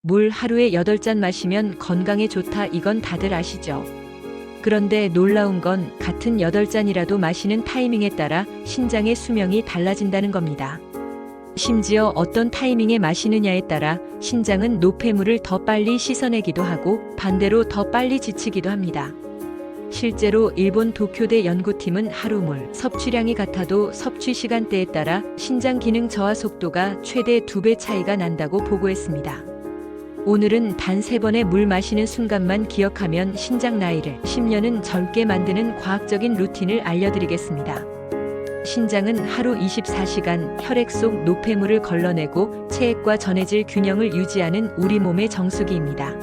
물 하루에 8잔 마시면 건강에 좋다, 이건 다들 아시죠? 그런데 놀라운 건 같은 8잔이라도 마시는 타이밍에 따라 신장의 수명이 달라진다는 겁니다. 심지어 어떤 타이밍에 마시느냐에 따라 신장은 노폐물을 더 빨리 씻어내기도 하고 반대로 더 빨리 지치기도 합니다. 실제로 일본 도쿄대 연구팀은 하루 물 섭취량이 같아도 섭취 시간대에 따라 신장 기능 저하 속도가 최대 2배 차이가 난다고 보고했습니다. 오늘은 단 3번의 물 마시는 순간만 기억하면 신장 나이를 10년은 젊게 만드는 과학적인 루틴을 알려드리겠습니다. 신장은 하루 24시간 혈액 속 노폐물을 걸러내고 체액과 전해질 균형을 유지하는 우리 몸의 정수기입니다.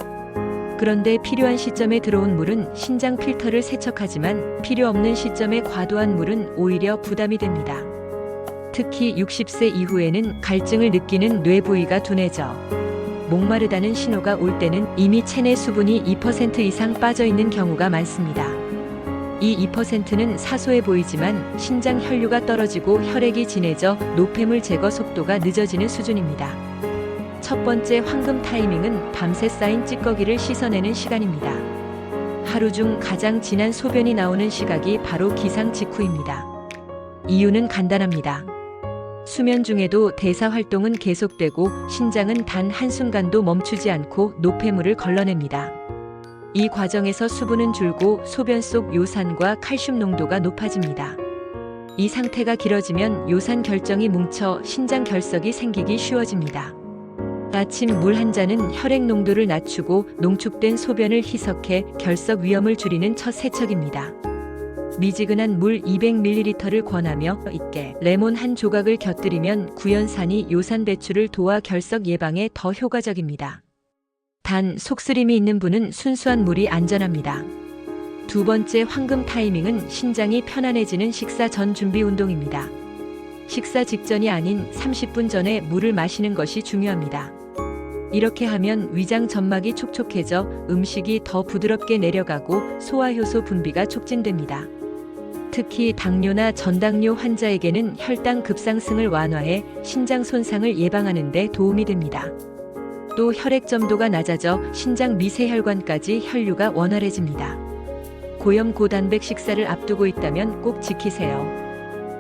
그런데 필요한 시점에 들어온 물은 신장 필터를 세척하지만 필요 없는 시점에 과도한 물은 오히려 부담이 됩니다. 특히 60세 이후에는 갈증을 느끼는 뇌 부위가 둔해져 목마르다는 신호가 올 때는 이미 체내 수분이 2% 이상 빠져 있는 경우가 많습니다. 이 2%는 사소해 보이지만 신장 혈류가 떨어지고 혈액이 진해져 노폐물 제거 속도가 늦어지는 수준입니다. 첫 번째 황금 타이밍은 밤새 쌓인 찌꺼기를 씻어내는 시간입니다. 하루 중 가장 진한 소변이 나오는 시각이 바로 기상 직후입니다. 이유는 간단합니다. 수면 중에도 대사 활동은 계속되고 신장은 단 한순간도 멈추지 않고 노폐물을 걸러냅니다. 이 과정에서 수분은 줄고 소변 속 요산과 칼슘 농도가 높아집니다. 이 상태가 길어지면 요산 결정이 뭉쳐 신장 결석이 생기기 쉬워집니다. 아침 물 한 잔은 혈액 농도를 낮추고 농축된 소변을 희석해 결석 위험을 줄이는 첫 세척입니다. 미지근한 물 200ml를 권하며 있게 레몬 한 조각을 곁들이면 구연산이 요산 배출을 도와 결석 예방에 더 효과적입니다. 단 속쓰림이 있는 분은 순수한 물이 안전합니다. 두 번째 황금 타이밍은 신장이 편안해지는 식사 전 준비 운동입니다. 식사 직전이 아닌 30분 전에 물을 마시는 것이 중요합니다. 이렇게 하면 위장 점막이 촉촉해져 음식이 더 부드럽게 내려가고 소화효소 분비가 촉진됩니다. 특히 당뇨나 전당뇨 환자에게는 혈당 급상승을 완화해 신장 손상을 예방하는 데 도움이 됩니다. 또 혈액 점도가 낮아져 신장 미세혈관까지 혈류가 원활해집니다. 고염 고단백 식사를 앞두고 있다면 꼭 지키세요.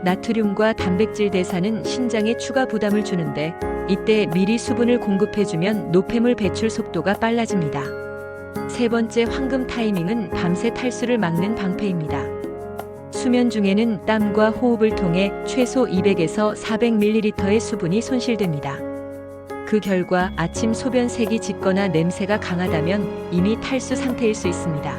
나트륨과 단백질 대사는 신장에 추가 부담을 주는데 이때 미리 수분을 공급해주면 노폐물 배출 속도가 빨라집니다. 세 번째 황금 타이밍은 밤새 탈수를 막는 방패입니다. 수면 중에는 땀과 호흡을 통해 최소 200에서 400ml의 수분이 손실됩니다. 그 결과 아침 소변 색이 짙거나 냄새가 강하다면 이미 탈수 상태일 수 있습니다.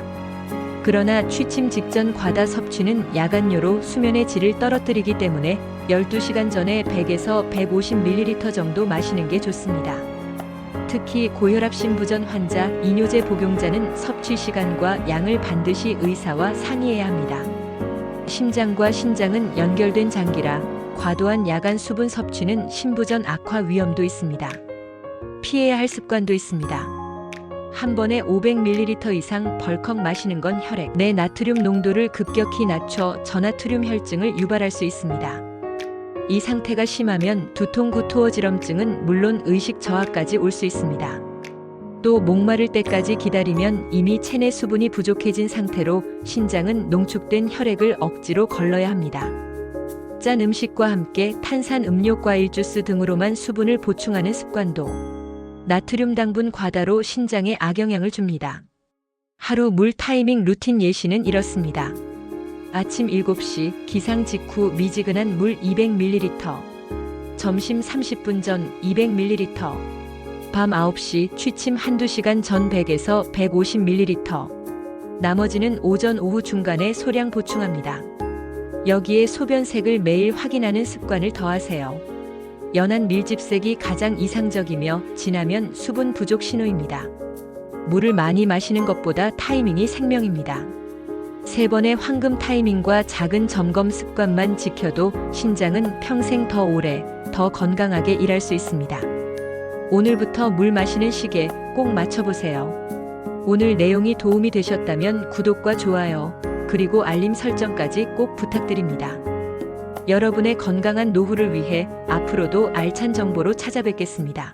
그러나 취침 직전 과다 섭취는 야간뇨로 수면의 질을 떨어뜨리기 때문에 12시간 전에 100에서 150ml 정도 마시는 게 좋습니다. 특히 고혈압 신부전 환자, 이뇨제 복용자는 섭취 시간과 양을 반드시 의사와 상의해야 합니다. 심장과 신장은 연결된 장기라 과도한 야간 수분 섭취는 신부전 악화 위험도 있습니다. 피해야 할 습관도 있습니다. 한 번에 500ml 이상 벌컥 마시는 건 혈액 내 나트륨 농도를 급격히 낮춰 저나트륨 혈증을 유발할 수 있습니다. 이 상태가 심하면 두통, 구토어지럼증은 물론 의식 저하까지 올 수 있습니다. 또 목마를 때까지 기다리면 이미 체내 수분이 부족해진 상태로 신장은 농축된 혈액을 억지로 걸러야 합니다. 짠 음식과 함께 탄산 음료, 과일 주스 등으로만 수분을 보충하는 습관도 나트륨 당분 과다로 신장에 악영향을 줍니다. 하루 물 타이밍 루틴 예시는 이렇습니다. 아침 7시 기상 직후 미지근한 물 200ml, 점심 30분 전 200ml, 밤 9시 취침 한두 시간 전 100에서 150ml, 나머지는 오전 오후 중간에 소량 보충합니다. 여기에 소변색을 매일 확인하는 습관을 더하세요. 연한 밀집색이 가장 이상적이며 진하면 수분 부족 신호입니다. 물을 많이 마시는 것보다 타이밍이 생명입니다. 3번의 황금 타이밍과 작은 점검 습관만 지켜도 신장은 평생 더 오래, 더 건강하게 일할 수 있습니다. 오늘부터 물 마시는 시계 꼭 맞춰보세요. 오늘 내용이 도움이 되셨다면 구독과 좋아요, 그리고 알림 설정까지 꼭 부탁드립니다. 여러분의 건강한 노후를 위해 앞으로도 알찬 정보로 찾아뵙겠습니다.